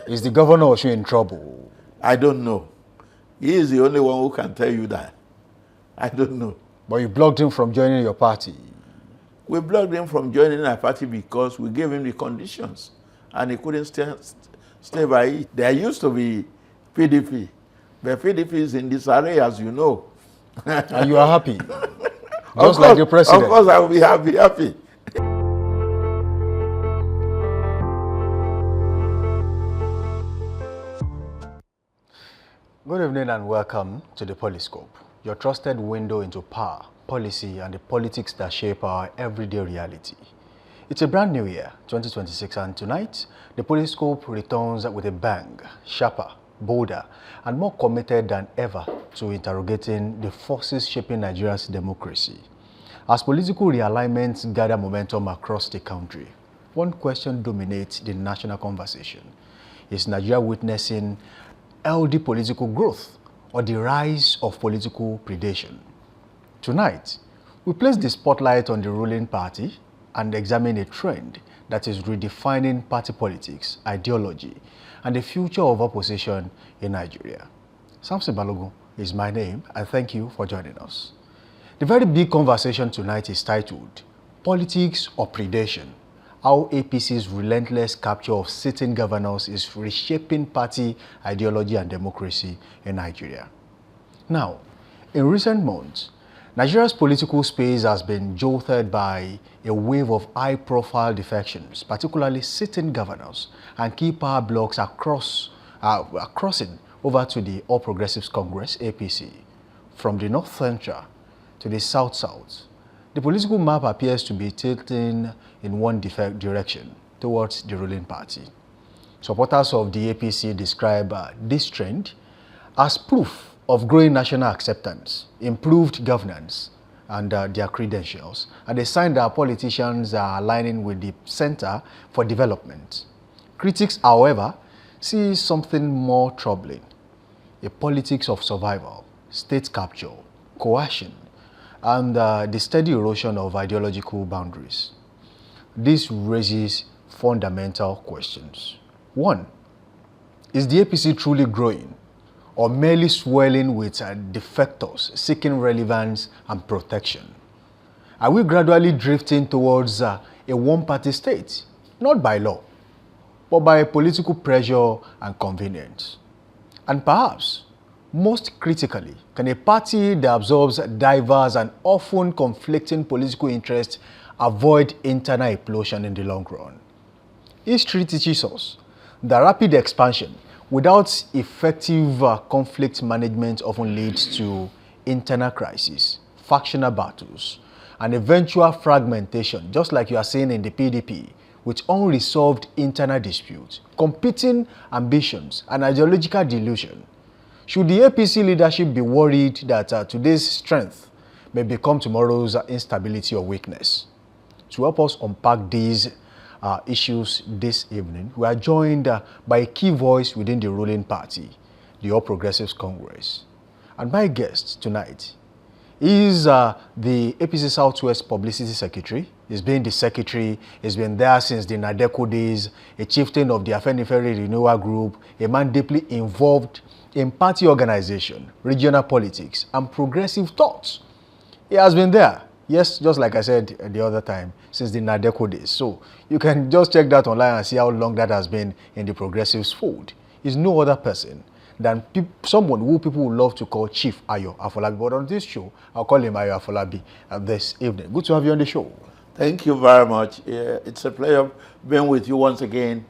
Is the governor also in trouble? I don't know. He is the only one who can tell you that. I don't know. But you blocked him from joining your party. We blocked him from joining our party because we gave him the conditions and he couldn't stay by it. There used to be PDP, but PDP is in disarray, as you know. And you are happy? Just like the president. Of course, I will be happy. Good evening and welcome to the Poliscope, your trusted window into power, policy, and the politics that shape our everyday reality. It's a brand new year, 2026, and tonight, the Poliscope returns with a bang, sharper, bolder, and more committed than ever to interrogating the forces shaping Nigeria's democracy. As political realignments gather momentum across the country, one question dominates the national conversation. Is Nigeria witnessing healthy political growth or the rise of political predation? Tonight, we place the spotlight on the ruling party and examine a trend that is redefining party politics, ideology, and the future of opposition in Nigeria. Samson Balogun is my name, and thank you for joining us. The very big conversation tonight is titled, Politics or Predation? How APC's relentless capture of sitting governors is reshaping party ideology and democracy in Nigeria. Now, in recent months, Nigeria's political space has been jolted by a wave of high-profile defections, particularly sitting governors and key power blocks crossing over to the All Progressives Congress, APC. From the North Central to the South-South, the political map appears to be tilting in one direction, towards the ruling party. Supporters of the APC describe this trend as proof of growing national acceptance, improved governance, and their credentials, and a sign that politicians are aligning with the Center for Development. Critics, however, see something more troubling: a politics of survival, state capture, coercion, and the steady erosion of ideological boundaries. This raises fundamental questions. One, is the APC truly growing or merely swelling with defectors seeking relevance and protection? Are we gradually drifting towards a one-party state, not by law, but by political pressure and convenience? And perhaps, most critically, can a party that absorbs diverse and often conflicting political interests avoid internal implosion in the long run? History teaches us that rapid expansion without effective conflict management often leads to internal crisis, factional battles, and eventual fragmentation, just like you are seeing in the PDP, with unresolved internal disputes, competing ambitions, and ideological delusion. Should the APC leadership be worried that today's strength may become tomorrow's instability or weakness? To help us unpack these issues this evening, we are joined by a key voice within the ruling party, the All Progressives Congress. And my guest tonight is the APC Southwest Publicity Secretary. He's been the secretary, he's been there since the Nadeco days, a chieftain of the Afenifere Renewal Group, a man deeply involved in party organization, regional politics, and progressive thoughts. He has been there, yes, just like I said the other time, since the Nadeco days. So you can just check that online and see how long that has been in the progressives fold. He's no other person than someone who people would love to call Chief Ayo Afolabi. But on this show, I'll call him Ayo Afolabi this evening. Good to have you on the show. Thank you very much. It's a pleasure being with you once again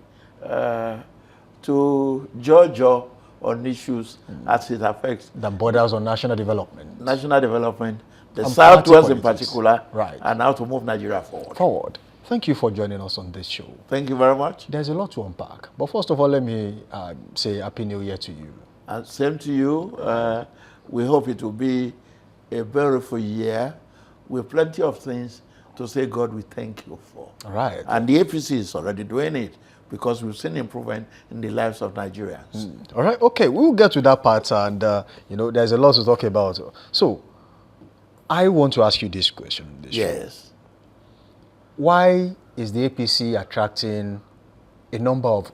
to judge on issues as it affects the borders on national development. National development, the Southwest in particular, right, and how to move Nigeria forward. Thank you for joining us on this show. Thank you very much. There's a lot to unpack. But first of all, let me say Happy New Year to you. And same to you. We hope it will be a beautiful year with plenty of things to say God we thank you for. All right. And the APC is already doing it because we've seen improvement in the lives of Nigerians. All right. Okay. We'll get to that part. And, there's a lot to talk about. So, I want to ask you this question. Yes. Why is the APC attracting a number of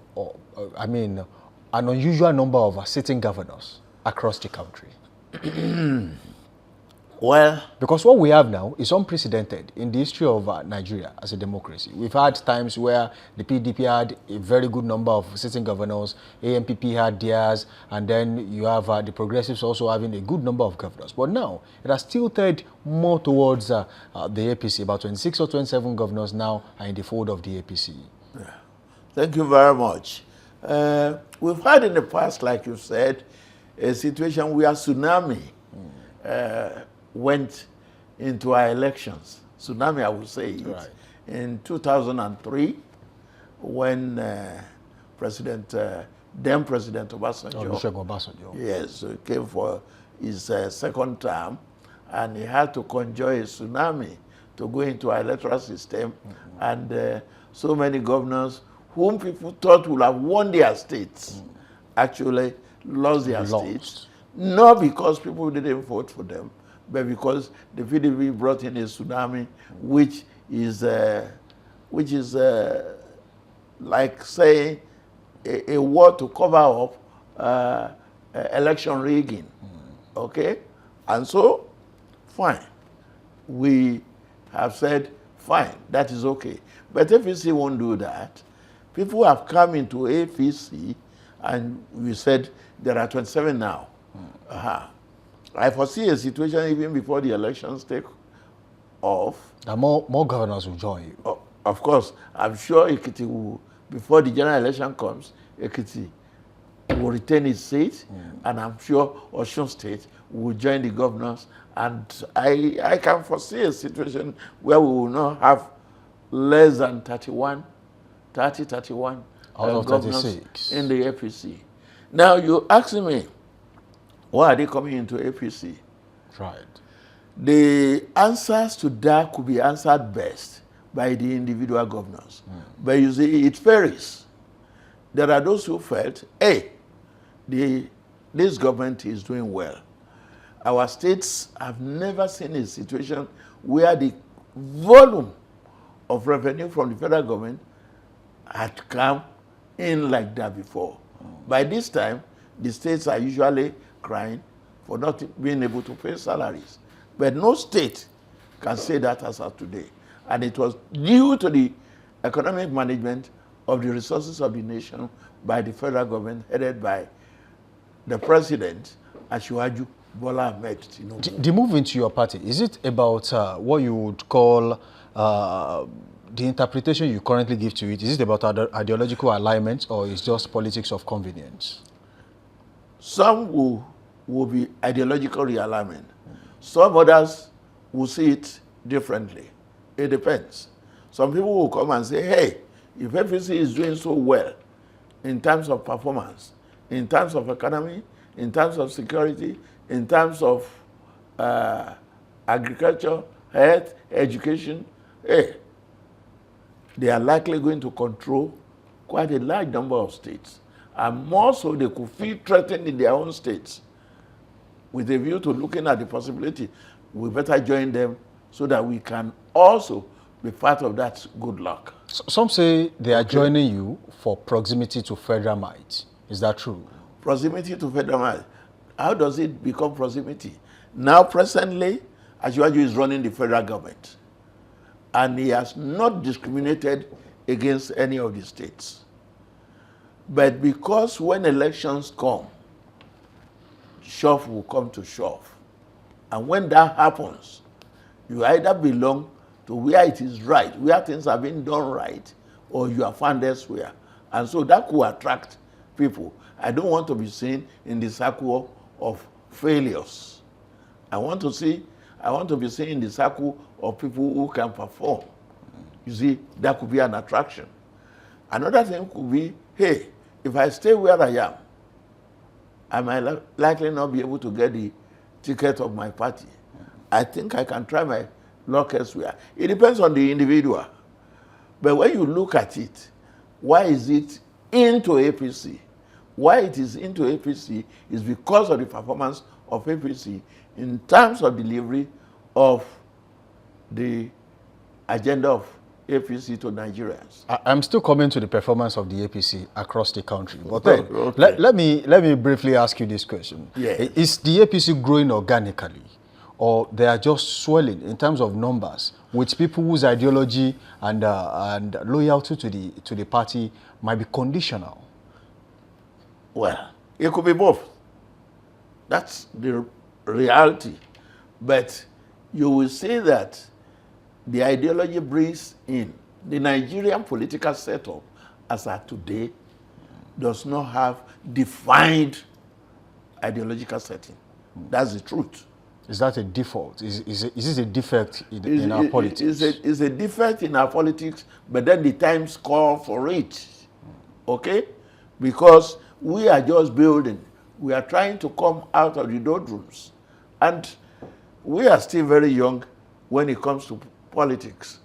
I mean, an unusual number of sitting governors across the country? Well, because what we have now is unprecedented in the history of Nigeria as a democracy. We've had times where the PDP had a very good number of sitting governors, AMPP had theirs, and then you have the progressives also having a good number of governors. But now, it has tilted more towards the APC. About 26 or 27 governors now are in the fold of the APC. Yeah. Thank you very much. We've had in the past, like you said, a situation where tsunami went into our elections. Tsunami, I would say it. Right. In 2003, when then President Obasanjo, yes, came for his second term, and he had to conjure a tsunami to go into our electoral system, and so many governors whom people thought would have won their states actually lost their states, not because people didn't vote for them, but because the PDP brought in a tsunami, which is like saying a war to cover up election rigging. Okay, and so fine, we have said fine, that is okay. But APC won't do that. People have come into APC, and we said there are 27 now. I foresee a situation even before the elections take off. That more governors will join you. Of course, I'm sure Ekiti will, before the general election comes, Ekiti will retain its seat, and I'm sure Osun State will join the governors. And I can foresee a situation where we will not have less than 31 out of governors 36 in the APC. Now, you ask me, why are they coming into APC? Right. The answers to that could be answered best by the individual governors. But you see, it varies. There are those who felt, hey, this government is doing well. Our states have never seen a situation where the volume of revenue from the federal government had come in like that before. By this time, the states are usually crying for not being able to pay salaries. But no state can say that as of today. And it was due to the economic management of the resources of the nation by the federal government, headed by the president, Asiwaju Bola Ahmed Tinubu. The move into your party, is it about what you would call the interpretation you currently give to it? Is it about ideological alignment, or is it just politics of convenience? Some will be ideological realignment. Some others will see it differently. It depends. Some people will come and say, hey, if APC is doing so well in terms of performance, in terms of economy, in terms of security, in terms of agriculture, health, education, hey, they are likely going to control quite a large number of states. And more so, they could feel threatened in their own states. With a view to looking at the possibility, we better join them so that we can also be part of that good luck. Some say they are joining you for proximity to federal might. Is that true? Proximity to federal might. How does it become proximity? Now, presently, Asiwaju is running the federal government, and he has not discriminated against any of the states. But because when elections come, shove will come to shove. And when that happens, you either belong to where it is right, where things are being done right, or you are found elsewhere. And so that could attract people. I don't want to be seen in the circle of failures. I want to be seen in the circle of people who can perform. You see, that could be an attraction. Another thing could be, hey, if I stay where I am, I might likely not be able to get the ticket of my party. I think I can try my luck elsewhere. It depends on the individual. But when you look at it, why is it into APC? Why it is into APC is because of the performance of APC in terms of delivery of the agenda of APC to Nigerians. I'm still coming to the performance of the APC across the country. But Okay, then, okay. let me briefly ask you this question. Yes. Is the APC growing organically, or they are just swelling in terms of numbers with people whose ideology and loyalty to the party might be conditional? Well, it could be both. That's the reality. But you will see that the ideology brings in the Nigerian political setup as at today does not have defined ideological setting. That's the truth. Is that a default? Is this a defect in our politics? It's a defect in our politics, but then the times call for it. Okay? Because we are just building. We are trying to come out of the doldrums. And we are still very young when it comes to politics.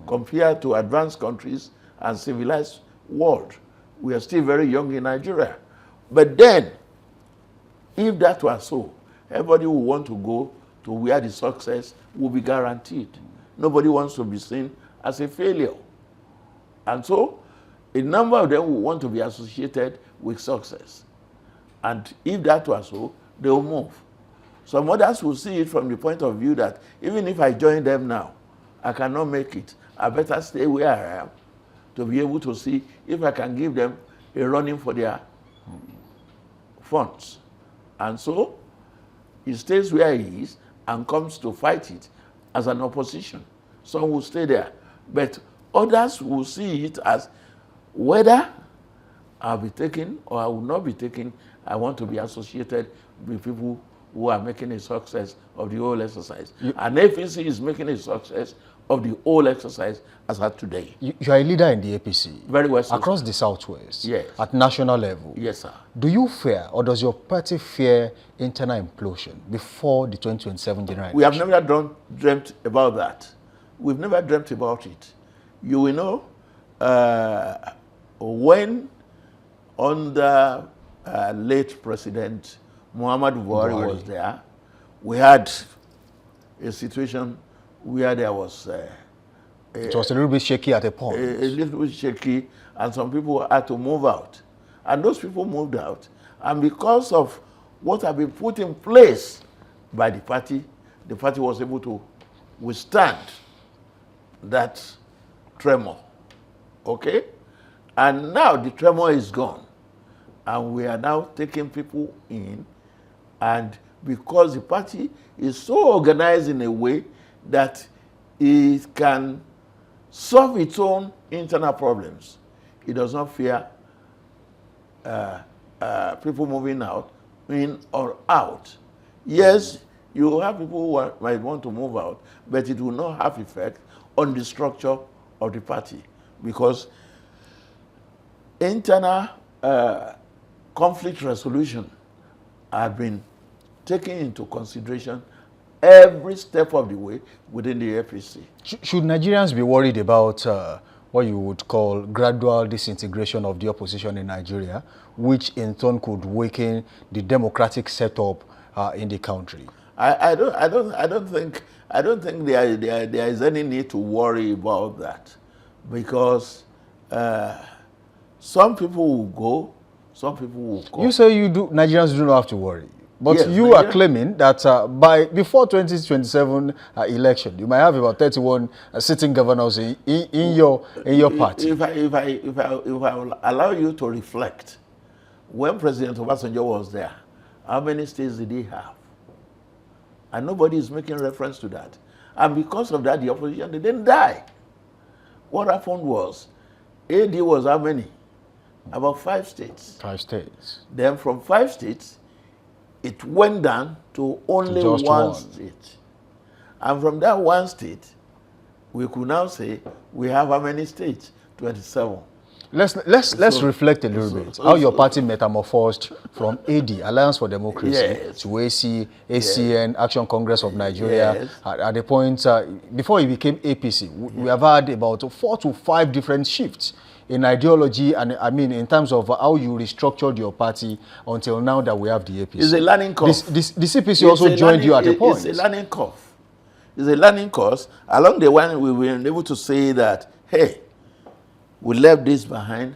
Compared to advanced countries and civilized world, we are still very young in Nigeria. But then, if that were so, everybody will want to go to where the success will be guaranteed. Nobody wants to be seen as a failure. And so, a number of them will want to be associated with success. And if that were so, they will move. Some others will see it from the point of view that even if I join them now, I cannot make it. I better stay where I am to be able to see if I can give them a running for their funds. And so, he stays where he is and comes to fight it as an opposition. Some will stay there. But others will see it as whether I'll be taken or I will not be taken, I want to be associated with people who are making a success of the whole exercise. And APC is making a success of the whole exercise as at today. You are a leader in the APC. Very well. Across the Southwest. Yes. At national level. Yes, sir. Do you fear, or does your party fear internal implosion before the 2027 general election? We have never dreamt about that. We've never dreamt about it. You will know, when under late President Muhammad Buhari was there, we had a situation where there was it was a little bit shaky at a point. A little bit shaky, and some people had to move out. And those people moved out. And because of what had been put in place by the party was able to withstand that tremor. Okay? And now the tremor is gone. And we are now taking people in. And because the party is so organized in a way that it can solve its own internal problems, it does not fear people moving out, in or out. Yes, you will have people who might want to move out, but it will not have effect on the structure of the party, because internal conflict resolution have been taken into consideration every step of the way within the APC. Should Nigerians be worried about what you would call gradual disintegration of the opposition in Nigeria, which in turn could weaken the democratic setup in the country? I don't think there is any need to worry about that, because some people will go, some people will come. You say Nigerians do not have to worry. But yes, you are claiming that before 2027 election, you might have about 31 sitting governors in your party. If I will allow you to reflect, when President Obasanjo was there, how many states did he have? And nobody is making reference to that. And because of that, the opposition, they didn't die. What happened was, AD was how many? About 5 states. 5 states. Then from 5 states, it went down to only one state. And from that one state, we could now say we have how many states? 27. Let's reflect a little bit. How your party metamorphosed from AD, Alliance for Democracy, yes, to AC, ACN, Action Congress of Nigeria. Yes. At the point, before it became APC, we have had about 4 to 5 different shifts in ideology, and I mean in terms of how you restructured your party until now that we have the APC. It's a learning curve. The CPC also joined you at a point. It's a learning curve. It's a learning course. Along the way, we were able to say that, hey, we left this behind.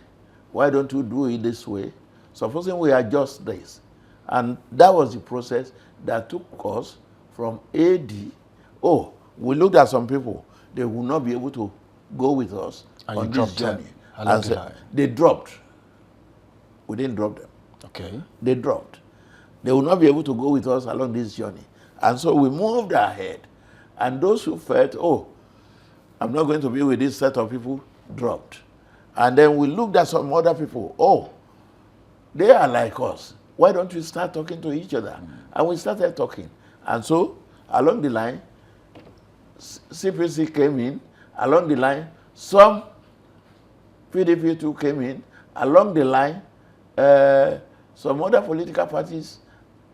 Why don't you do it this way? Supposing we adjust this. And that was the process that took us from AD. Oh, we looked at some people. They would not be able to go with us on this journey. And so they dropped. We didn't drop them. Okay. They dropped. They will not be able to go with us along this journey. And so we moved ahead. And those who felt, oh, I'm not going to be with this set of people, dropped. And then we looked at some other people. Oh, they are like us. Why don't we start talking to each other? And we started talking. And so, along the line, CPC came in. Along the line, some PDP too came in. Along the line, some other political parties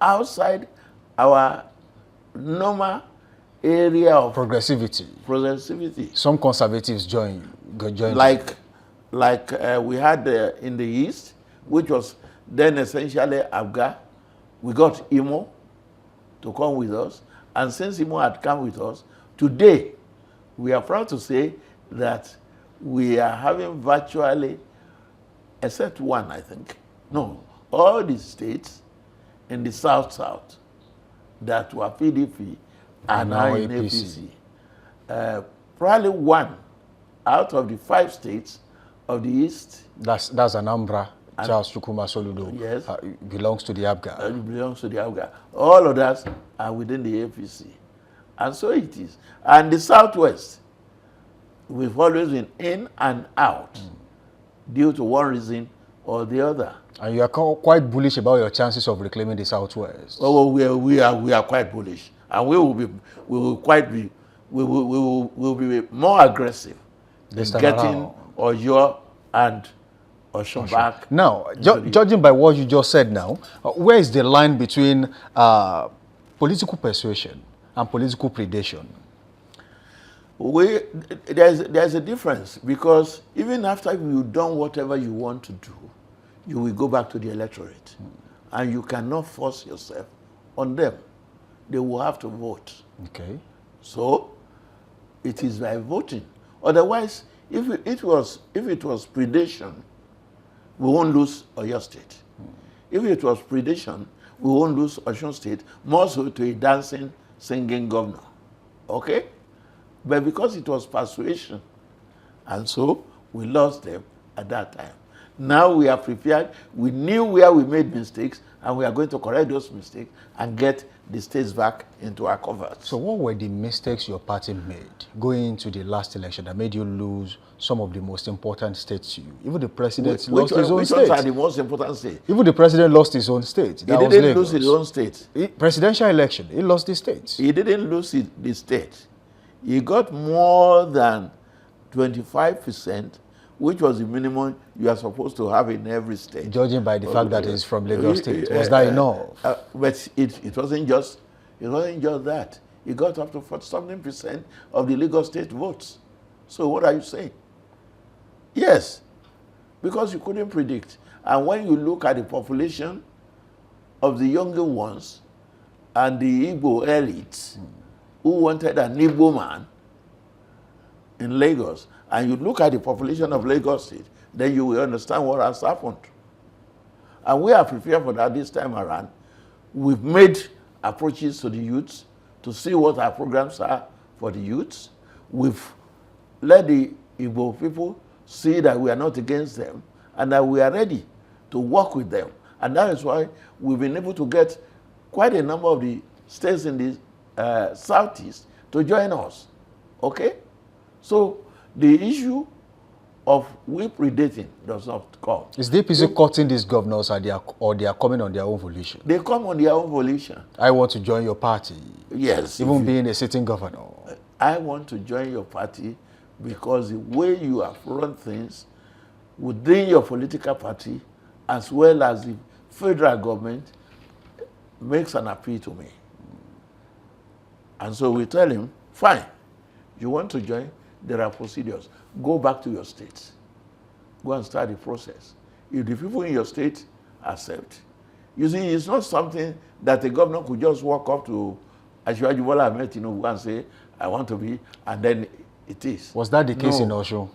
outside our normal area of progressivity. Some conservatives joined. Like we had in the East, which was then essentially Abga. We got Imo to come with us. And since Imo had come with us, today we are proud to say that we are having virtually, except one, I think, no, all the states in the South that were PDP are now in APC. Probably one out of the 5 states of the East. That's Anambra. Charles Chukwuma Soludo. Yes. Belongs to the Abga. Belongs to the Abga. All of us are within the APC. And so it is. And the Southwest, we've always been in and out due to one reason or the other. And you are quite bullish about your chances of reclaiming the Southwest. Oh, we are quite bullish, and we will be more aggressive in getting Oyo and Osun back. Now, judging by what you just said now, where is the line between political persuasion and political predation? There's a difference, because even after you've done whatever you want to do, you will go back to the electorate. And you cannot force yourself on them. They will have to vote. Okay. So it is by voting. Otherwise, if it was predation, we won't lose Oyo State. If it was predation, we won't lose Osun State, more so to a dancing, singing governor. Okay? But because it was persuasion, and so we lost them at that time. Now we are prepared. We knew where we made mistakes, and we are going to correct those mistakes and get the states back into our covers. So what were the mistakes your party made going into the last election that made you lose some of the most important states to you? Even the president lost his own state. Which ones are the most important states? Even the president lost his own state. He didn't lose his own state. Presidential election, he lost the states. He didn't lose the state. He got more than 25%, which was the minimum you are supposed to have in every state. Judging by the fact that he's from Lagos State, was that enough? But it wasn't just that. He got up to 40-something% of the Lagos State votes. So what are you saying? Yes, because you couldn't predict. And when you look at the population of the younger ones and the Igbo elites who wanted an Igbo man in Lagos, and you look at the population of Lagos State, then you will understand what has happened. And we are prepared for that this time around. We've made approaches to the youths to see what our programs are for the youths. We've let the Igbo people see that we are not against them and that we are ready to work with them. And that is why we've been able to get quite a number of the states in the Southeast to join us. Okay? So the issue of we predating does not come. Is the APC cutting these governors or they are coming on their own volition? They come on their own volition. I want to join your party. Yes. Even being a sitting governor. I want to join your party because the way you have run things within your political party as well as the federal government makes an appeal to me. And so we tell him, fine, you want to join, there are procedures. Go back to your states. Go and start the process. If the people in your state accept. You see, it's not something that the governor could just walk up to Asiwaju Bola Ahmed Tinubu and say, I want to be, and then it is. Was that the case in Osun?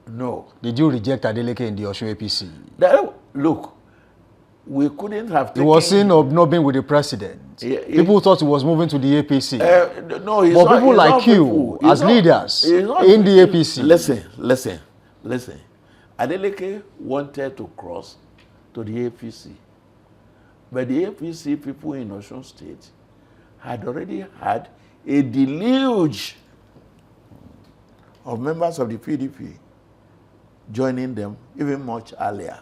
No. Did you reject Adeleke in the Osun APC? Look, we couldn't have taken... He was seen of not being with the president. People thought he was moving to the APC. No, he's but not, people like you, as leaders in the APC... Listen. Adeleke wanted to cross to the APC. But the APC people in Osun State had already had a deluge of members of the PDP joining them even much earlier.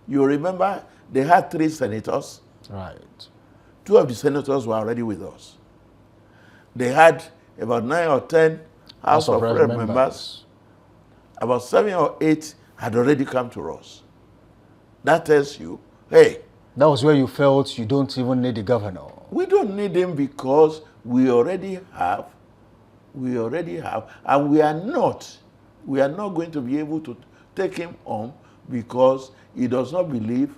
You remember they had 3 senators. Right. 2 of the senators were already with us. They had about 9 or 10 House of Rep members. About 7 or 8 had already come to us. That tells you, hey. That was where you felt you don't even need the governor. We don't need him because we already have, and we are not going to be able to take him on because he does not believe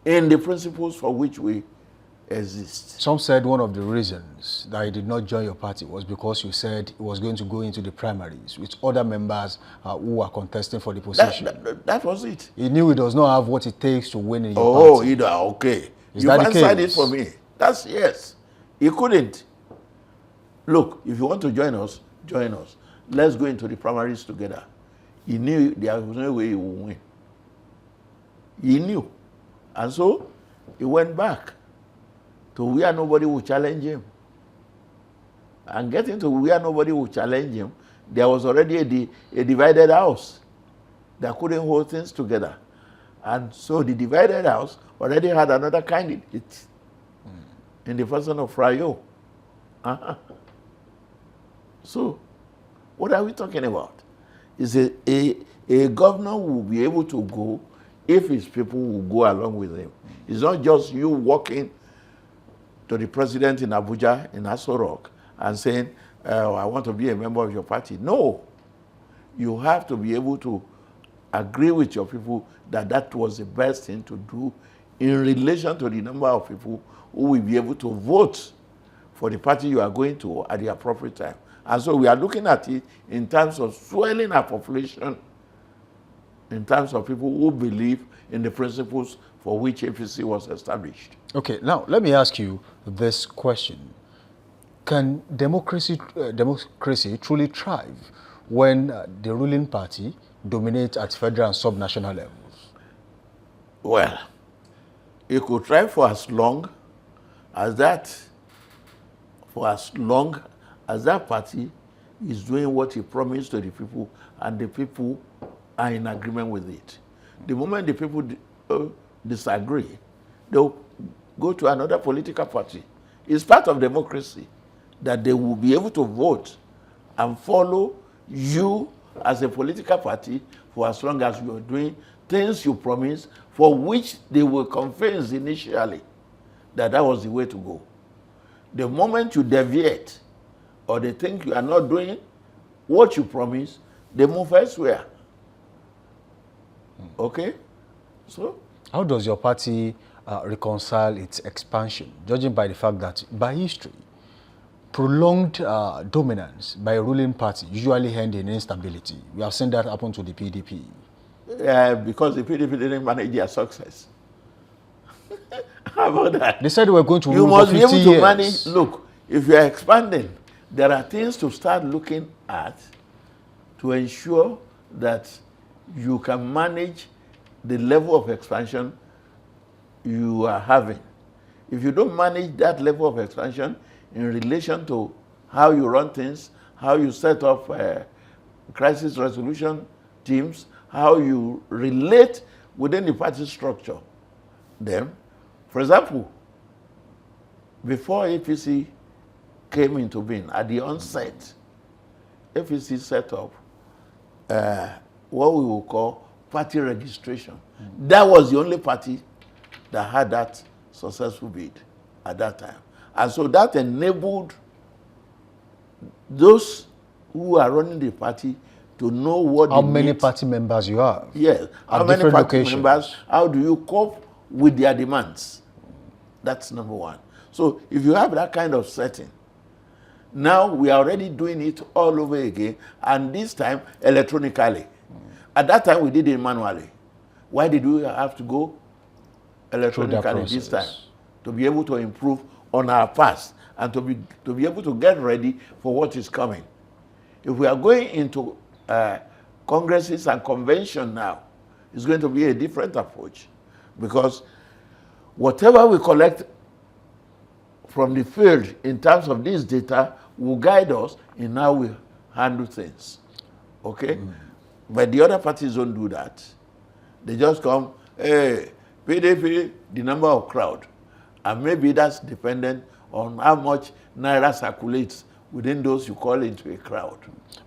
in the principles for which we exist. Some said one of the reasons that he did not join your party was because you said he was going to go into the primaries with other members who were contesting for the position. That was it. He knew he does not have what it takes to win in your party. Okay. Is you that the answered case? It for me. That's yes. He couldn't. Look, if you want to join us, join us. Let's go into the primaries together. He knew there was no way he would win. He knew. And so he went back to where nobody would challenge him. And getting to where nobody would challenge him, there was already a divided house that couldn't hold things together. And so the divided house already had another candidate in the person of Ayo. So what are we talking about? Is a governor will be able to go if his people will go along with him. It's not just you walking to the president in Abuja, in Aso Rock, and saying, I want to be a member of your party. No. You have to be able to agree with your people that that was the best thing to do in relation to the number of people who will be able to vote for the party you are going to at the appropriate time. And so we are looking at it in terms of swelling our population, in terms of people who believe in the principles for which APC was established. Okay, now let me ask you this question. Can democracy truly thrive when the ruling party dominates at federal and subnational levels? Well, it could thrive for as long as that party is doing what he promised to the people and the people are in agreement with it. The moment the people disagree, they'll go to another political party. It's part of democracy that they will be able to vote and follow you as a political party for as long as you're doing things you promised, for which they will confess initially that that was the way to go. The moment you deviate or they think you are not doing what you promised, they move elsewhere. Okay? So? How does your party reconcile its expansion, judging by the fact that, by history, prolonged dominance by a ruling party usually end in instability? We have seen that happen to the PDP. Because the PDP didn't manage their success. How about that? They said they were going to rule for 50 years. You must be able to manage. Look, if you are expanding, there are things to start looking at to ensure that you can manage the level of expansion you are having. If you don't manage that level of expansion in relation to how you run things, how you set up crisis resolution teams, how you relate within the party structure, then, for example, before APC came into being, at the onset, APC set up what we will call party registration. That was the only party that had that successful bid at that time. And so that enabled those who are running the party to know what how many party members you have. Yes. How many party members, how do you cope with their demands? That's number one. So if you have that kind of setting, now we are already doing it all over again, and this time electronically. At that time, we did it manually. Why did we have to go electronically this time? To be able to improve on our past and to be able to get ready for what is coming. If we are going into congresses and convention now, it's going to be a different approach, because whatever we collect from the field in terms of this data will guide us in how we handle things. Okay? But the other parties don't do that. They just come, hey, PDP, the number of crowd. And maybe that's dependent on how much naira circulates within those you call into a crowd.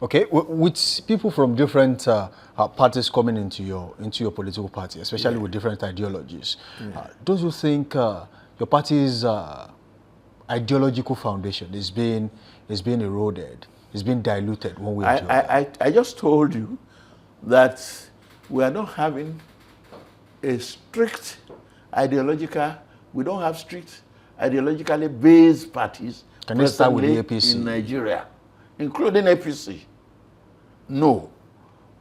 Okay, with people from different parties coming into your political party, especially with different ideologies, don't you think your party's ideological foundation is being eroded, is being diluted one way or the other? I just told you that we are not having a strict ideological, we don't have strict ideologically based parties. Can you start with the APC? In Nigeria, including APC. No,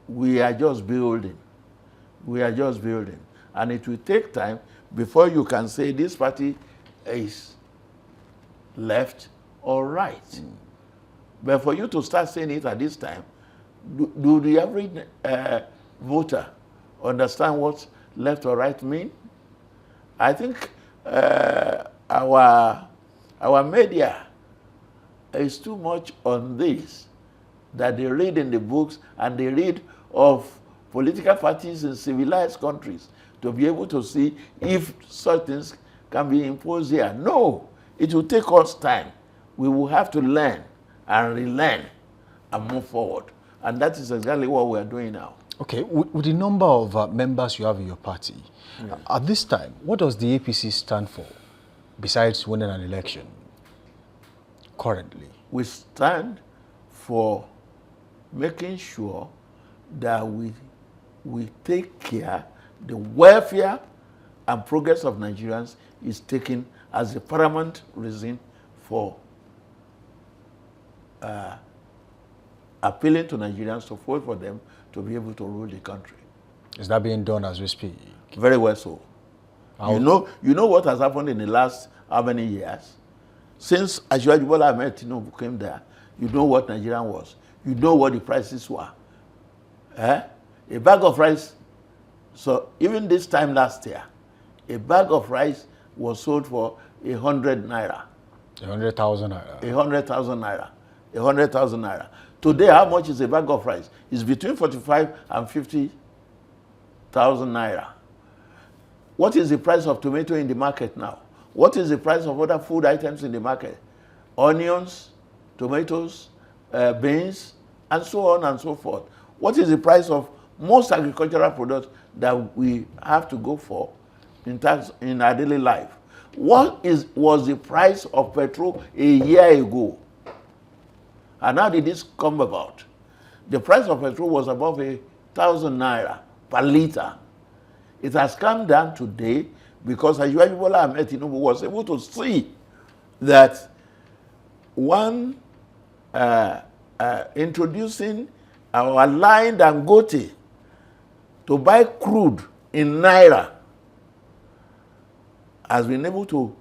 we are just building. We are just building. And it will take time before you can say this party is left or right. But for you to start saying it at this time, do the average voter understand what left or right mean? I think our media is too much on this, that they read in the books and they read of political parties in civilized countries to be able to see if such things can be imposed here. No, it will take us time. We will have to learn and relearn and move forward. And that is exactly what we are doing now. Okay, with the number of members you have in your party, at this time, what does the APC stand for besides winning an election currently? We stand for making sure that we take care, the welfare and progress of Nigerians is taken as a paramount reason for appealing to Nigerians to vote for them to be able to rule the country. Is that being done as we speak? Very well so. You know what has happened in the last how many years? Since Bola Ahmed Tinubu came there, you know what Nigerian was. You know what the prices were. A bag of rice, so even this time last year, a bag of rice was sold for 100 naira. 100,000 naira. 100,000 naira. 100,000 naira. Today, how much is a bag of rice? It's between 45 and 50,000 naira. What is the price of tomato in the market now? What is the price of other food items in the market? Onions, tomatoes, beans, and so on and so forth. What is the price of most agricultural products that we have to go for in our daily life? What was the price of petrol a year ago? And how did this come about? The price of petrol was above 1,000 naira per liter. It has come down today because Bola Ahmed Tinubu was able to see that introducing our line Dangote to buy crude in naira has been able to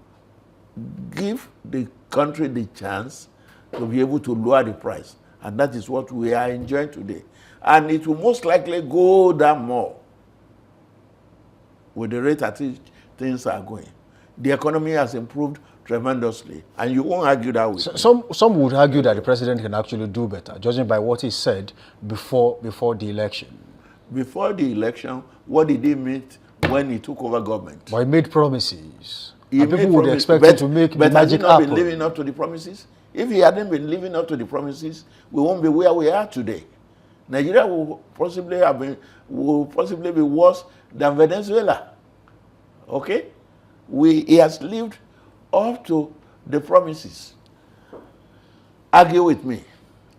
give the country the chance to be able to lower the price. And that is what we are enjoying today. And it will most likely go down more with the rate at which things are going. The economy has improved tremendously, and you won't argue that with me. Some would argue that the president can actually do better, judging by what he said before the election. Before the election, what did he mean when he took over government? But he made promises. And people would expect him to make the magic happen. But has he not been living up to the promises? If he hadn't been living up to the promises, we won't be where we are today. Nigeria will possibly be worse than Venezuela. Okay? He has lived up to the promises. Argue with me.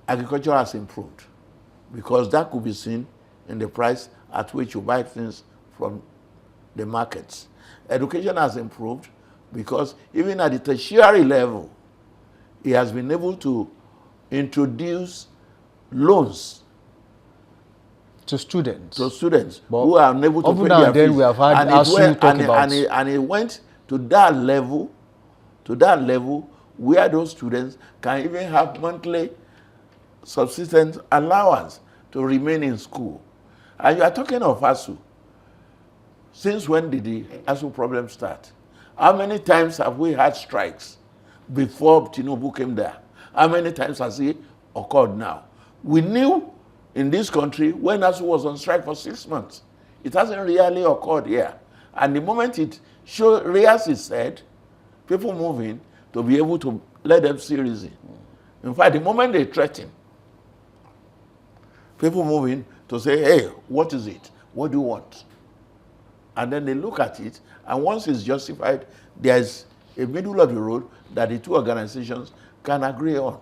Agriculture has improved because that could be seen in the price at which you buy things from the markets. Education has improved because even at the tertiary level, he has been able to introduce loans to students. But who are unable to pay their fees. We have had and it went to that level, where those students can even have monthly subsistence allowance to remain in school. And you are talking of ASU. Since when did the ASU problem start? How many times have we had strikes before Tinubu came there? How many times has it occurred now? We knew in this country when ASU was on strike for 6 months. It hasn't really occurred here. And the moment it rears its head, people move in to be able to let them see reason. In fact, the moment they threaten, people move in to say, hey, what is it? What do you want? And then they look at it, and once it's justified, there's a middle of the road that the two organizations can agree on.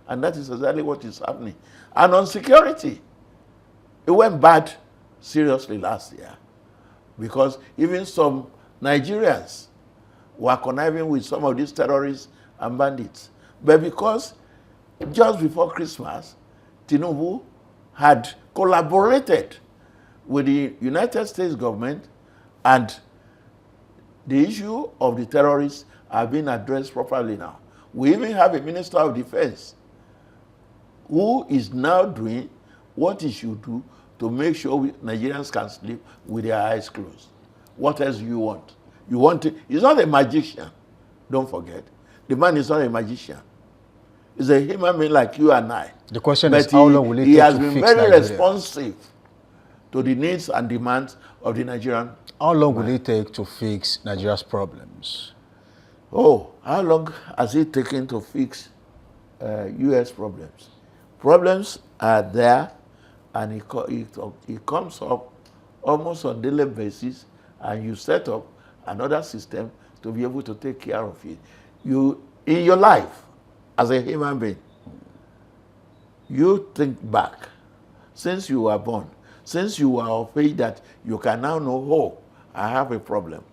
And that is exactly what is happening. And on security, it went bad seriously last year, because even some Nigerians were conniving with some of these terrorists and bandits. But because just before Christmas, Tinubu had collaborated with the United States government, and the issue of the terrorists are being addressed properly now. We even have a Minister of Defense who is now doing what he should do to make sure Nigerians can sleep with their eyes closed. What else do you want? You want to, he's not a magician, don't forget. The man is not a magician. He's a human being like you and I. The question is, how long will it take to fix He has been very Nigeria? responsive to the needs and demands of the Nigerian. How long will it take to fix Nigeria's problems? Oh, how long has it taken to fix U.S. problems? Problems are there, and it comes up almost on a daily basis, and you set up another system to be able to take care of it. You, in your life, as a human being, you think back, since you were born, since you were of age that you can now know, oh, I have a problem.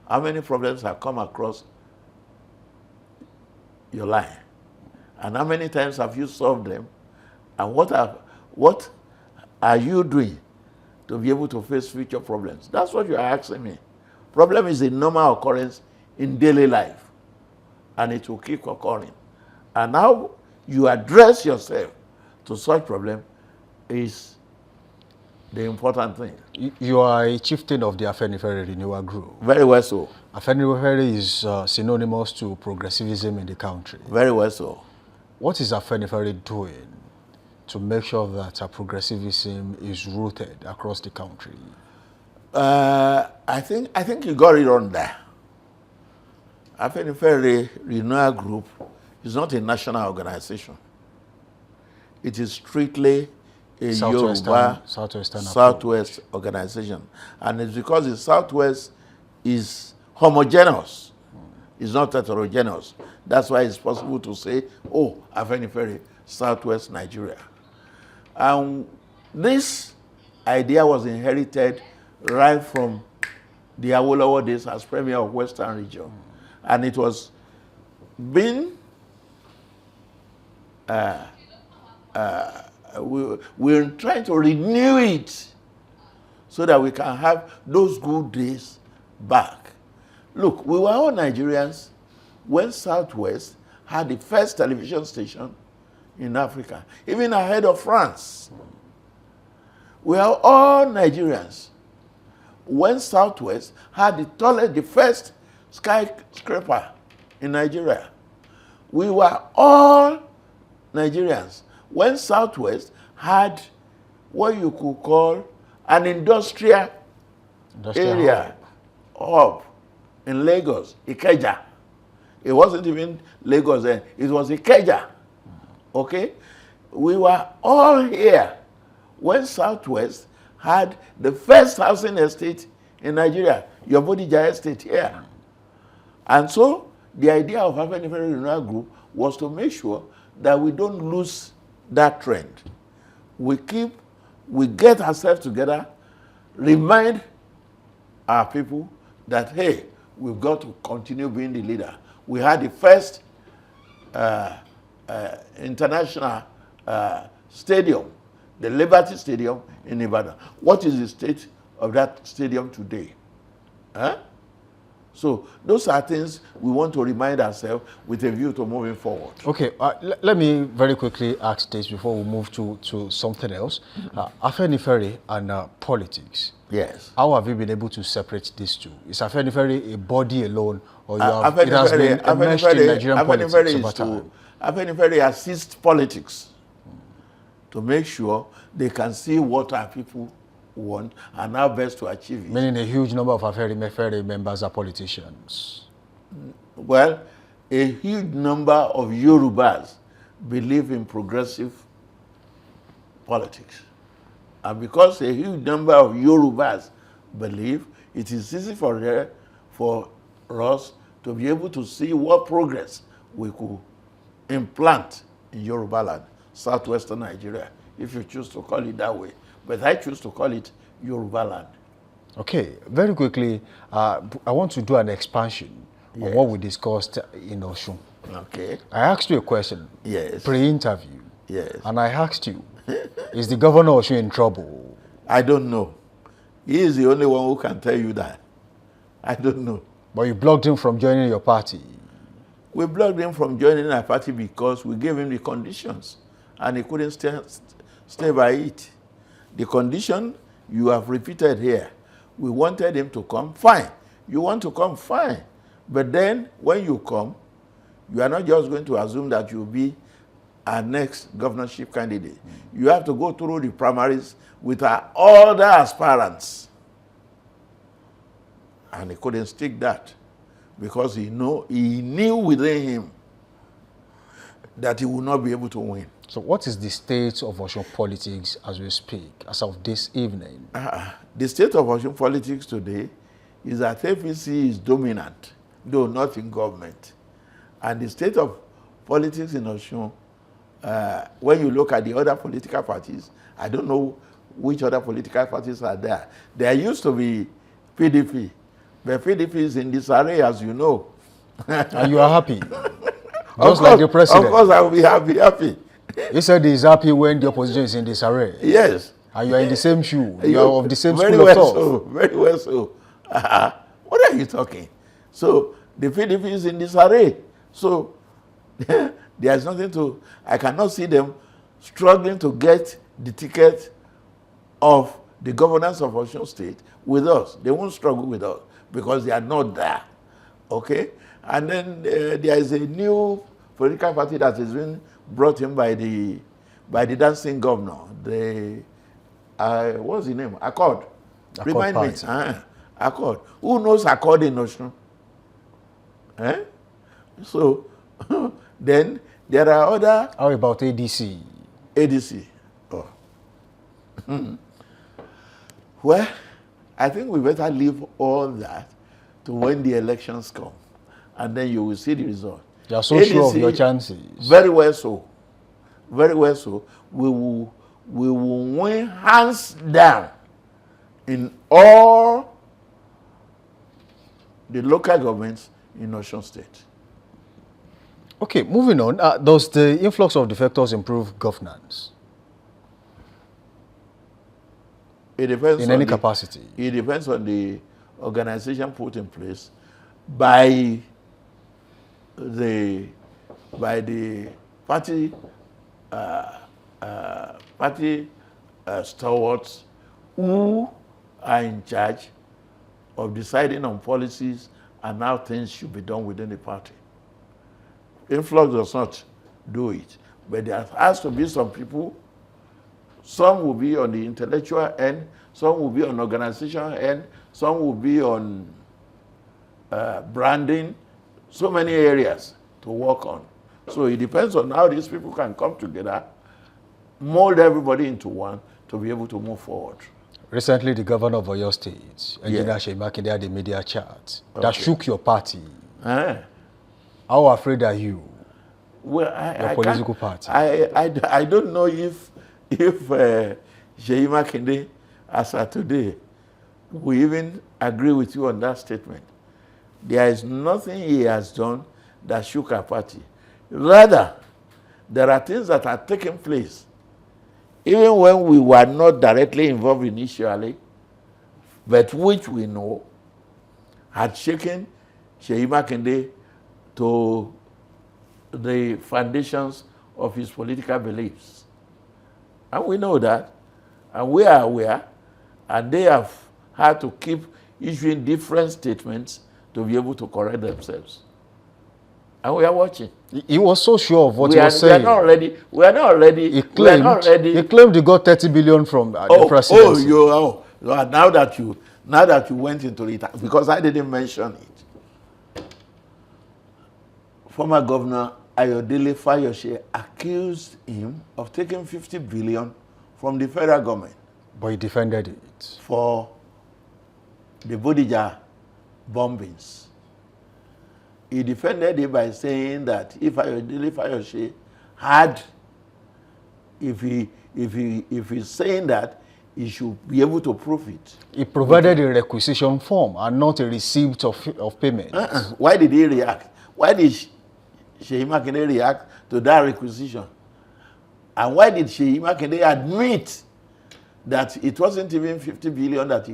How many problems have come across your life? And how many times have you solved them? And what are you doing to be able to face future problems? That's what you are asking me. Problem is a normal occurrence in daily life, and it will keep occurring. And how you address yourself to such problem is the important thing. You are a chieftain of the Afenifere Renewal Group. Very well so. Afenifere is synonymous to progressivism in the country. Very well so. What is Afenifere doing to make sure that progressivism is rooted across the country? I think you got it on there. Afenifere Renewal Group is not a national organization. It is strictly a Yoruba Southwest organization. And it's because the Southwest is homogeneous. It's not heterogeneous. That's why it's possible to say, oh, Afenifere Southwest Nigeria. And this idea was inherited right from the Awolowo days as Premier of Western Region. And it was being we're trying to renew it so that we can have those good days back. Look, we were all Nigerians when Southwest had the first television station in Africa, even ahead of France. We are all Nigerians when Southwest had the first skyscraper in Nigeria. We were all Nigerians when Southwest had what you could call an industrial area hub in Lagos, Ikeja. It wasn't even Lagos then, it was Ikeja. Okay? We were all here when Southwest had the first housing estate in Nigeria, your Bodija estate here. And so the idea of having a very renewal group was to make sure that we don't lose that trend. We get ourselves together, remind our people that, hey, we've got to continue being the leader. We had the first international stadium the Liberty Stadium in Ibadan. What is the state of that stadium today? Huh? So those are things we want to remind ourselves with a view to moving forward. Okay, let me very quickly ask this before we move to something else. Afenifere and politics. Yes. How have you been able to separate these two? Is Afenifere a body alone, or it has been enmeshed in Nigerian politics over time? Afenifere assists politics to make sure they can see what our people want and how best to achieve it. Meaning a huge number of Afenifere members are politicians. Well, a huge number of Yorubas believe in progressive politics. And because a huge number of Yorubas believe, it is easy for us to be able to see what progress we could implant in Yoruba land, southwestern Nigeria, if you choose to call it that way. But I choose to call it Yoruba land. Okay, very quickly, I want to do an expansion on what we discussed in Osun. Okay. I asked you a question, pre-interview, and I asked you, is the governor of Osun in trouble? I don't know. He is the only one who can tell you that. I don't know. But you blocked him from joining your party. We blocked him from joining our party because we gave him the conditions, and he couldn't stay by it. The condition you have repeated here, we wanted him to come, fine. You want to come, fine. But then when you come, you are not just going to assume that you'll be our next governorship candidate. You have to go through the primaries with our other aspirants. And he couldn't stick that because he knew within him that he would not be able to win. So what is the state of Osun politics as we speak, as of this evening? The state of Osun politics today is that APC is dominant, though not in government. And the state of politics in Osun, when you look at the other political parties, I don't know which other political parties are there. There used to be PDP, but PDP is in disarray, as you know. And you are happy? Just like the president. Of course, I will be happy. You said he's happy when the opposition is in disarray. Yes. And you are in the same shoe. You are of the same very school well of thought. So, very well so. What are you talking? So the PDP is in disarray. So there is nothing to, I cannot see them struggling to get the ticket of the governance of Osun State with us. They won't struggle with us because they are not there. Okay? And then there is a new political party that has been brought in by the dancing governor. The what's the name? Accord. Remind me. Accord. Who knows Accord in Osun? So then there are other. How about ADC? ADC. Oh. Well, I think we better leave all that to when the elections come, and then you will see the result. You are so ADC, sure of your chances. Very well so. Very well so. We will win hands down in all the local governments in Osun State. Okay, moving on. Does the influx of defectors improve governance? It depends in any capacity. It depends on the organization put in place by the party stalwarts who are in charge of deciding on policies and how things should be done within the party. Influx does not do it, but there has to be some people. Some will be on the intellectual end, some will be on organizational end, some will be on branding, so many areas to work on. So it depends on how these people can come together, mold everybody into one to be able to move forward. Recently, the governor of Oyo State, Engineer Seyi Makinde, had a media chat that shook your party. How afraid are you? Well, your political party. I don't know if Seyi Makinde, as of today, we even agree with you on that statement. There is nothing he has done that shook our party. Rather, there are things that are taking place even when we were not directly involved initially, but which we know had shaken Seyi Makinde to the foundations of his political beliefs. And we know that, and we are aware, and they have had to keep issuing different statements to be able to correct themselves. And we are watching. He was so sure of what he was saying. We are not ready. He claimed he got 30 billion from the presidency. Now that you went into it, because I didn't mention it. Former Governor Ayodele Fayose accused him of taking 50 billion from the federal government. But he defended it. For the Bodija bombings. He defended it by saying that if Ayodele Fayose had, if he's saying that, he should be able to prove it. He provided a requisition form and not a receipt of payment. Why did he react? Why did Seyi Makinde react to that requisition? And why did Seyi Makinde admit that it wasn't even 50 billion that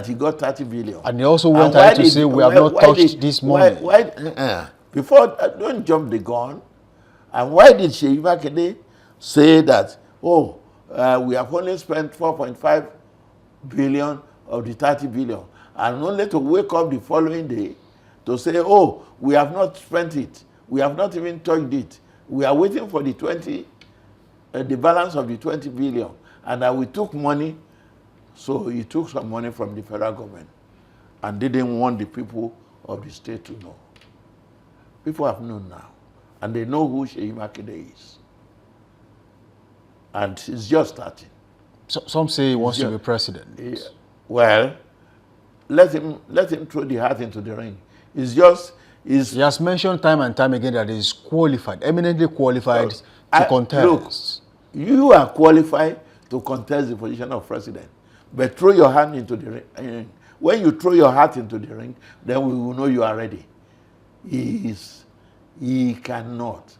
he got 30 billion? And he also went ahead to say, we have not touched this money. Before, don't jump the gun. And why did Seyi Makinde say that, we have only spent 4.5 billion of the 30 billion, and only to wake up the following day to say, we have not spent it. We have not even touched it. We are waiting for the balance of the 20 billion. And that we took money, so he took some money from the federal government and didn't want the people of the state to know. People have known now, and they know who Seyi Makinde is. And it's just starting. So, some say he wants to be president. Well, let him throw the hat into the ring. He has mentioned time and time again that he is qualified, eminently qualified to contest. Look, you are qualified to contest the position of president, but throw your hand into the ring. When you throw your hat into the ring, then we will know you are ready. He cannot.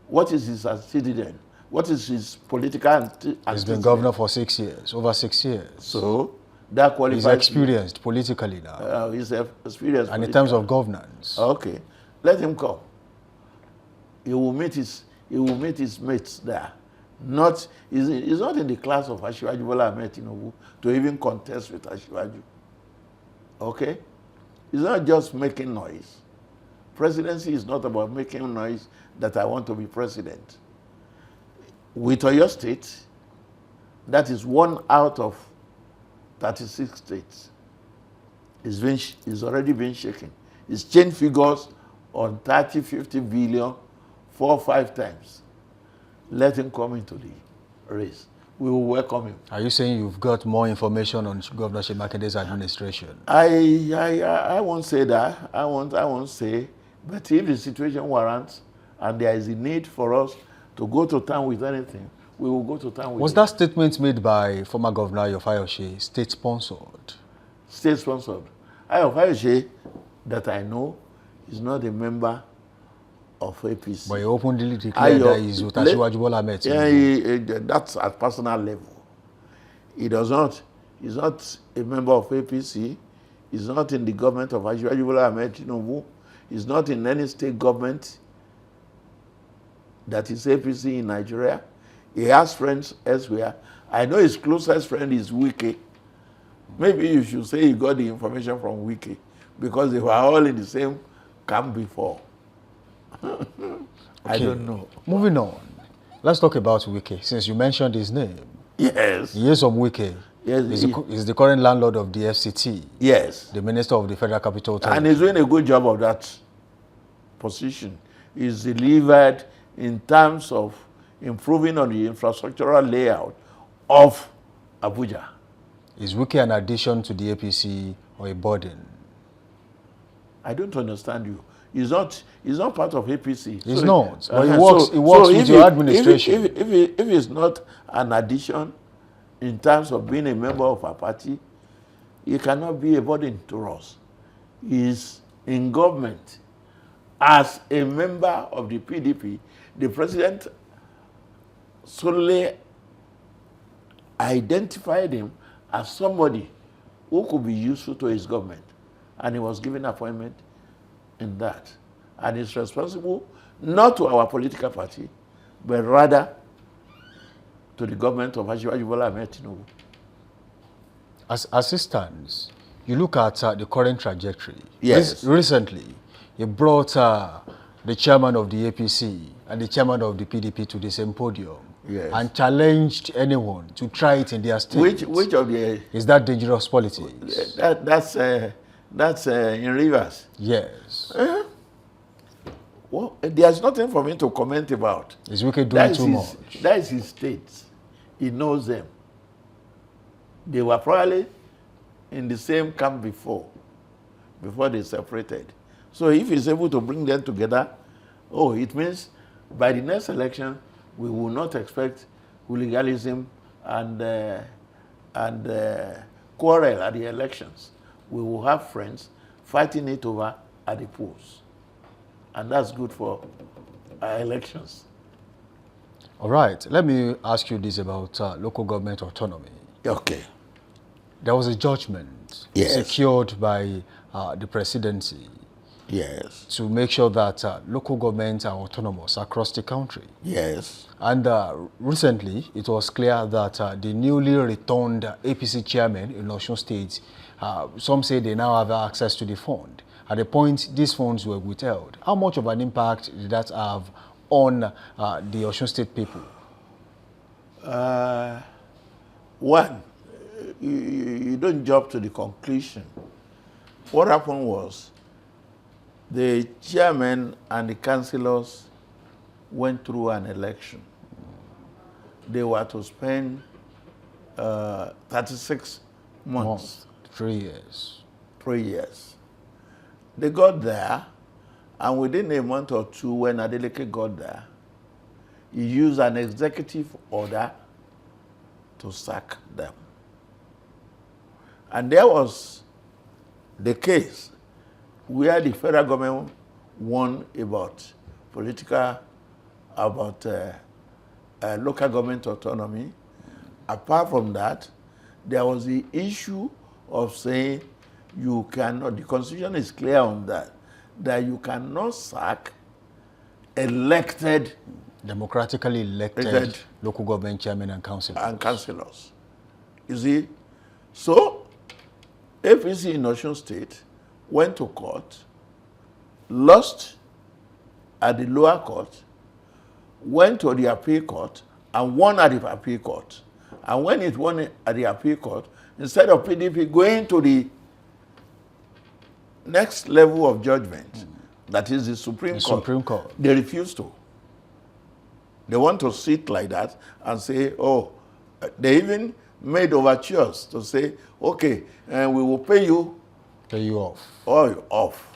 What is his antecedent? What is his political antecedent? He's been governor for 6 years, over 6 years. So that qualifies. He's experienced politically now. He's experienced. And in terms of governance. Okay, let him come. He will meet his mates there. He's not in the class of Asiwaju Bola Ahmed Tinubu to even contest with Asiwaju. Okay? He's not just making noise. Presidency is not about making noise that I want to be president. With Oyo State, that is 1 out of 36 states. It's already been shaken. It's changed figures on 30, 50 billion 4 or 5 times. Let him come into the race. We will welcome him. Are you saying you've got more information on Governor Seyi Makinde's administration? I won't say that. I won't say. But if the situation warrants and there is a need for us to go to town with anything, we will go to town with it. Was that statement made by former Governor Ayo Afolabi state-sponsored? State-sponsored. Ayo Afolabi, that I know, is not a member of APC. But he openly declared that he's with Asiwaju Bola Ahmed Tinubu. Yeah, that's at personal level. He's not a member of APC. He's not in the government of Asiwaju Bola Ahmed Tinubu. He's not in any state government that is APC in Nigeria. He has friends elsewhere. I know his closest friend is Wike. Maybe you should say he got the information from Wike, because they were all in the same camp before. I don't know. Moving on. Let's talk about Wike, since you mentioned his name. Yes. He is from Wike. Yes. He's the current landlord of the FCT. Yes. The Minister of the Federal Capital Territory. And he's doing a good job of that position. He's delivered in terms of improving on the infrastructural layout of Abuja. Is Wike an addition to the APC or a burden? I don't understand you. He's not part of APC. He's not. But he works with your administration. If he's not an addition in terms of being a member of our party, he cannot be a burden to us. He's in government. As a member of the PDP, the president solely identified him as somebody who could be useful to his government. And he was given appointment in that. And he's responsible not to our political party, but rather to the government of Asiwaju Bola Ahmed Tinubu. As it stands, you look at the current trajectory. Yes. Recently, you brought the chairman of the APC and the chairman of the PDP to the same podium. Yes. And challenged anyone to try it in their state. Which of the... Is that dangerous politics? That's in Rivers. Yes. Well, there's nothing for me to comment about. Is Wike doing too much? That is his state. He knows them. They were probably in the same camp before they separated. So if he's able to bring them together, it means by the next election, we will not expect hooliganism and quarrel at the elections. We will have friends fighting it over at the polls. And that's good for our elections. All right. Let me ask you this about local government autonomy. Okay. There was a judgment secured by the presidency to make sure that local governments are autonomous across the country. Yes. And recently, it was clear that the newly returned APC chairman in Osun State, some say they now have access to the fund. At the point these funds were withheld, how much of an impact did that have on the Osun State people? One, you don't jump to the conclusion. What happened was the chairman and the councillors went through an election. They were to spend 36 months. 3 years. 3 years. They got there, and within a month or two, when Adeleke got there, he used an executive order to sack them. And there was the case where the federal government won about local government autonomy. Apart from that, there was the issue of saying you cannot, the Constitution is clear on that you cannot sack democratically elected local government chairmen and councillors. You see, so APC in Osun State went to court, lost at the lower court, went to the appeal court, and won at the appeal court. And when it won at the appeal court, instead of PDP going to the next level of judgment, that is the Supreme Court, they refused to. They want to sit like that and say, they even made overtures to say, okay, we will pay you off. Off.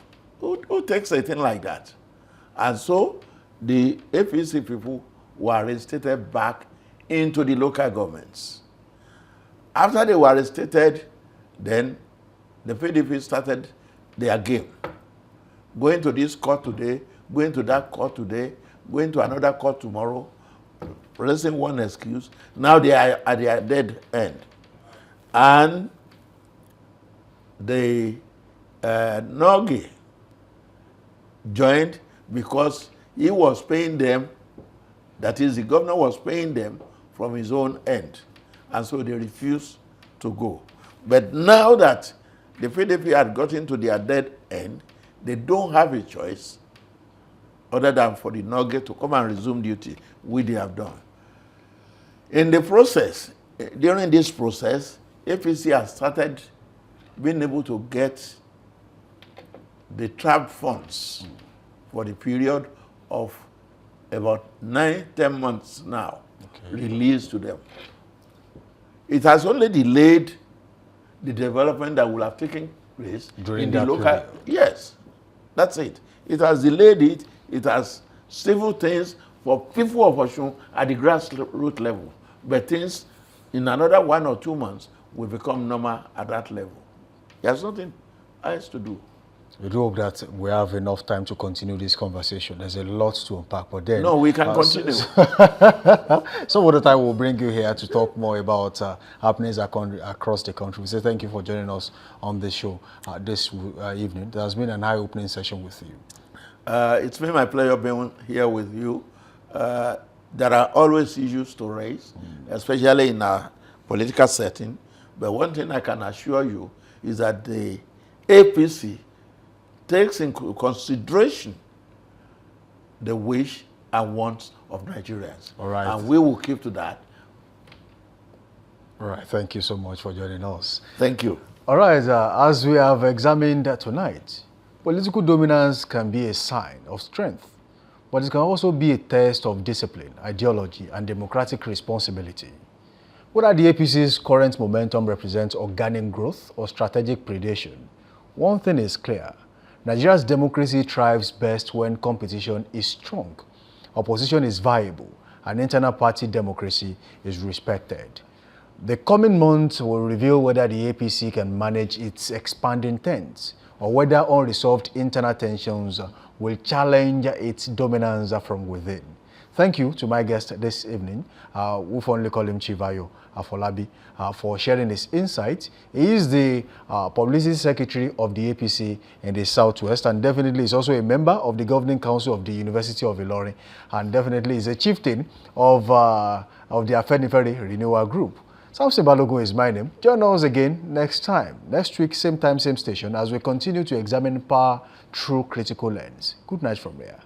Who takes a thing like that? And so the APC people were reinstated back into the local governments. After they were reinstated, then the PDP started their game. Going to this court today, going to that court today, going to another court tomorrow, raising one excuse. Now they are at their dead end. And the Nogi joined because he was paying them, that is, the governor was paying them from his own end. And so they refused to go. But now that the PDP had gotten to their dead end, they don't have a choice other than for the Nogi to come and resume duty, which they have done. In the process, during this process, APC has started being able to get the trapped funds for the period of about 9-10 months now, released to them. It has only delayed the development that will have taken place during the local period. Yes, that's it. It has delayed it. It has civil things for people of Osun at the grassroots level. But things in another 1 or 2 months will become normal at that level. There's nothing else to do. We do hope that we have enough time to continue this conversation. There's a lot to unpack, but then... No, we can continue. Some other time we'll bring you here to talk more about happenings across the country. We say thank you for joining us on this show this evening. There has been an eye-opening session with you. It's been my pleasure being here with you. There are always issues to raise, especially in a political setting. But one thing I can assure you is that the APC takes into consideration the wish and wants of Nigerians. All right. And we will keep to that. All right. Thank you so much for joining us. Thank you. All right. As we have examined tonight, political dominance can be a sign of strength, but it can also be a test of discipline, ideology, and democratic responsibility. Whether the APC's current momentum represents organic growth or strategic predation, one thing is clear. Nigeria's democracy thrives best when competition is strong, opposition is viable, and internal party democracy is respected. The coming months will reveal whether the APC can manage its expanding tents or whether unresolved internal tensions will challenge its dominance from within. Thank you to my guest this evening. We fondly call him Chief Ayo Afolabi, for sharing his insights. He is the Publicity Secretary of the APC in the Southwest, and definitely is also a member of the Governing Council of the University of Ilorin, and definitely is a chieftain of the Afenifere Renewal Group. Samson Balogun is my name. Join us again next week, same time, same station, as we continue to examine power through critical lens. Good night from here.